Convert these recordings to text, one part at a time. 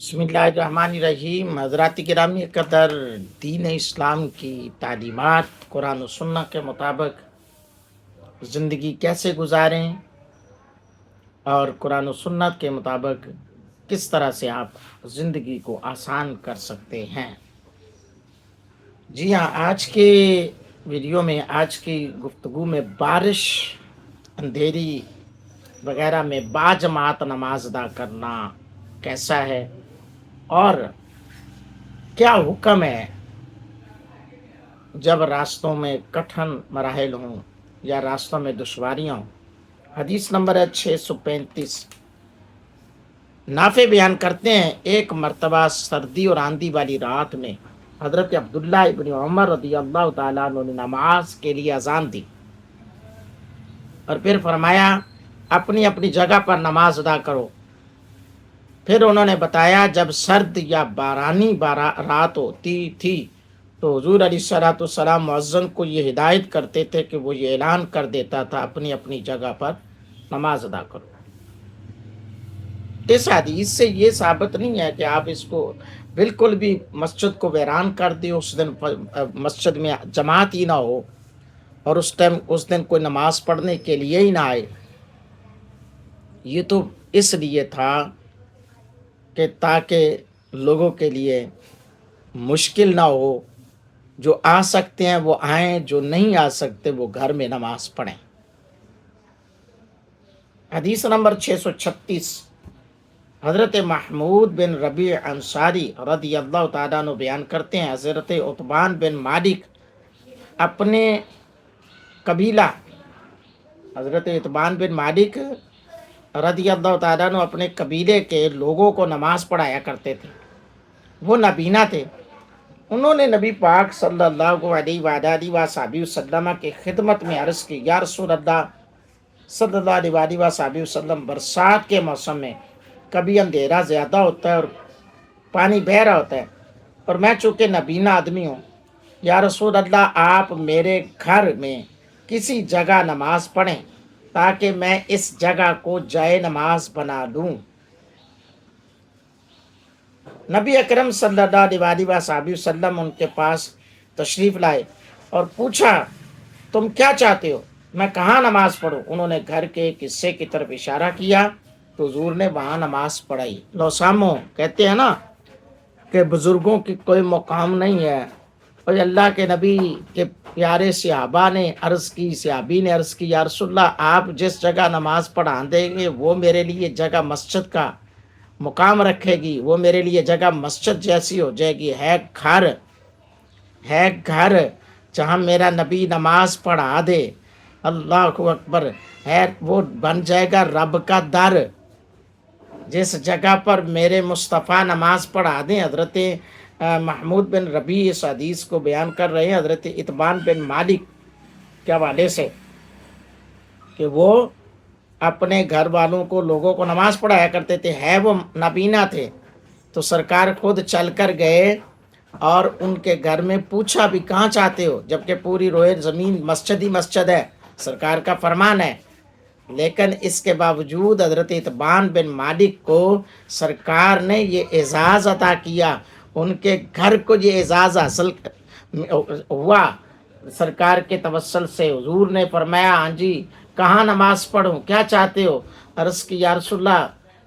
बिस्मिल्लाहिर्रहमानिर्रहीम। हज़रात गिरामी कदर, दीन इस्लाम की तालीमात कुरान और सुन्नह के मुताबिक ज़िंदगी कैसे गुजारें और कुरान और सुन्नत के मुताबिक किस तरह से आप ज़िंदगी को आसान कर सकते हैं। जी हाँ, आज के वीडियो में, आज की गुफ्तगू में बारिश, अंधेरी वगैरह में बाजमात नमाज अदा करना कैसा है और क्या हुक्म है जब रास्तों में कठिन मराहिल हों या रास्तों में दुश्वारियाँ हों। हदीस नंबर है 635। नाफे बयान करते हैं, एक मर्तबा सर्दी और आंधी वाली रात में हज़रत अब्दुल्लाह इब्न उमर रज़ियल्लाहु ताला अन्हु ने नमाज के लिए अजान दी और फिर फरमाया, अपनी अपनी जगह पर नमाज अदा करो। फिर उन्होंने बताया, जब सर्द या बारानी रात होती थी तो हुजूर अलैहिस्सलाम मुअज्जिन को ये हिदायत करते थे कि वो ये ऐलान कर देता था, अपनी अपनी जगह पर नमाज अदा करो। इस हदीस से ये साबित नहीं है कि आप इसको बिल्कुल भी मस्जिद को वीरान कर दें, उस दिन मस्जिद में जमात ही ना हो और उस दिन कोई नमाज पढ़ने के लिए ही ना आए। ये तो इसलिए था कि ताकि लोगों के लिए मुश्किल ना हो, जो आ सकते हैं वो आएँ, जो नहीं आ सकते वो घर में नमाज पढ़ें। हदीस नंबर 636। हज़रत महमूद बिन रबी अंसारी रज़ियल्लाहु ताला अन्हु बयान करते हैं, हज़रत उतबान बिन मालिक अपने कबीला, हज़रत उतबान बिन मालिक रज़ियल्लाहु ताला अन्हु अपने कबीले के लोगों को नमाज पढ़ाया करते थे। वो नबीना थे। उन्होंने नबी पाक सल्लल्लाहु अलैहि वसल्लम की खिदमत में अर्ज़ की, या रसूल अल्लाह सल्लल्लाहु अलैहि वसल्लम, बरसात के मौसम में कभी अंधेरा ज़्यादा होता है और पानी बह रहा होता है और मैं चूँकि नबीना आदमी हूँ, या रसूल अल्लाह आप मेरे घर में किसी जगह नमाज पढ़ें ताकि मैं इस जगह को जाए नमाज बना लूँ। नबी अकरम सल्लल्लाहु अलैहि वसल्लम उनके पास तशरीफ़ लाए और पूछा, तुम क्या चाहते हो, मैं कहाँ नमाज पढ़ूँ। उन्होंने घर के एक हिस्से की तरफ इशारा किया तो हुजूर ने वहाँ नमाज पढ़ाई। लो सामो, कहते हैं ना कि बुज़ुर्गों की कोई मुकाम नहीं है। और अल्लाह के नबी के प्यारे सहाबा ने अर्ज़ की, सहाबी ने अर्ज़ की, या रसूलल्लाह आप जिस जगह नमाज पढ़ा देंगे वो मेरे लिए जगह मस्जिद का मुकाम रखेगी, वो मेरे लिए जगह मस्जिद जैसी हो जाएगी। है घर जहाँ मेरा नबी नमाज पढ़ा दे, अल्लाह अकबर, है वो बन जाएगा रब का दर। जिस जगह पर मेरे मुस्तफ़ा नमाज पढ़ा दें। हज़रत महमूद बिन रबी इस हदीस को बयान कर रहे हैं हज़रत इतबान बिन मालिक के हवाले से कि वो अपने घर वालों को, लोगों को नमाज पढ़ाया करते थे। है वो नबीना थे तो सरकार खुद चल कर गए और उनके घर में पूछा भी कहाँ चाहते हो, जबकि पूरी रोए ज़मीन मस्जिद ही मस्जिद है, सरकार का फरमान है। लेकिन इसके बावजूद हज़रत इतबान बिन मालिक को सरकार ने ये एजाज़ अता किया, उनके घर को ये एजाज़ हासिल हुआ सरकार के तवस्सुल से। हुजूर ने फरमाया, हाँ जी, कहाँ नमाज पढ़ूँ, क्या चाहते हो। अर्ज़ की, या रसूलल्लाह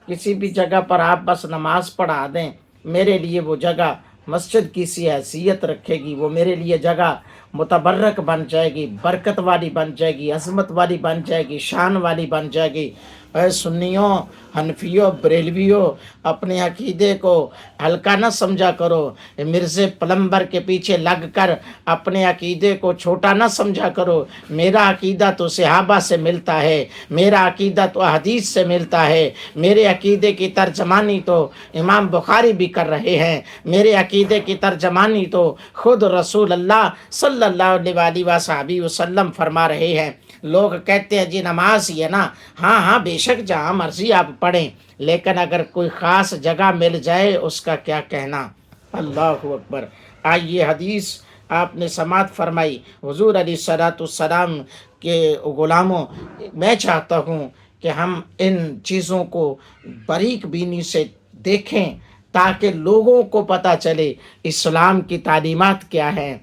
किसी भी जगह पर आप बस नमाज पढ़ा दें, मेरे लिए वो जगह मस्जिद की सी हैसियत रखेगी, वो मेरे लिए जगह मुतबर्रक बन जाएगी, बरकत वाली बन जाएगी, अज़मत वाली बन जाएगी, शान वाली बन जाएगी। सुन्नियों, हनफियों, बरेलवियों, अपने अकीदे को हल्का न समझा करो। मिर्ज़े प्लम्बर के पीछे लग कर अपने अकीदे को छोटा न समझा करो। मेरा अकीदा तो सहाबा से मिलता है, मेरा अकीदा तो हदीस से मिलता है, मेरे अकीदे की तर्जमानी तो इमाम बुखारी भी कर रहे हैं, मेरे अकीदे की तर्जमानी तो खुद रसूल अल्लाह सल्लल्लाहु अलैहि वसल्लम फरमा रहे हैं। लोग कहते हैं जी नमाज ही है ना, हाँ हाँ बेशक जहाँ मर्जी आप पढ़ें, लेकिन अगर कोई ख़ास जगह मिल जाए उसका क्या कहना। अल्लाहु अकबर। आइए हदीस आपने समात फरमाई। हुजूर अलैहिस्सलाम के ग़ुलामों, मैं चाहता हूँ कि हम इन चीज़ों को बारीक बीनी से देखें تاکہ لوگوں کو پتہ چلے اسلام کی تعلیمات کیا ہیں۔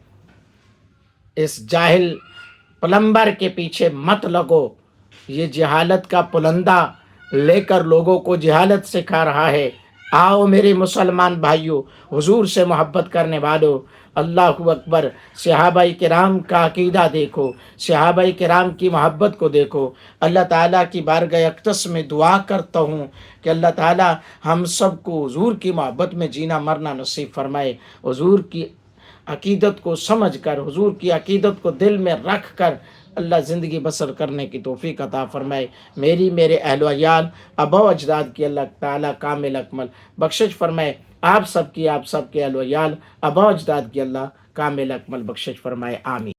اس جاہل پلمبر کے پیچھے مت لگو، یہ جہالت کا پلندہ لے کر لوگوں کو جہالت سکھا رہا ہے۔ آؤ میرے مسلمان بھائیوں، حضور سے محبت کرنے والوں، اللہ اکبر، صحابہ کرام کا عقیدہ دیکھو، صحابہ کرام کی محبت کو دیکھو۔ اللہ تعالیٰ کی بارگاہ اقدس میں دعا کرتا ہوں کہ اللہ تعالیٰ ہم سب کو حضور کی محبت میں جینا مرنا نصیب فرمائے، حضور کی عقیدت کو سمجھ کر، حضور کی عقیدت کو دل میں رکھ کر اللہ زندگی بسر کرنے کی توفیق عطا فرمائے۔ میرے اہل و عیال، آبا و اجداد کی اللہ تعالیٰ کامل اکمل بخشش فرمائے۔ آپ سب کے اہل و عیال، آبا و اجداد کی اللہ کامل اکمل بخشش فرمائے، آمین۔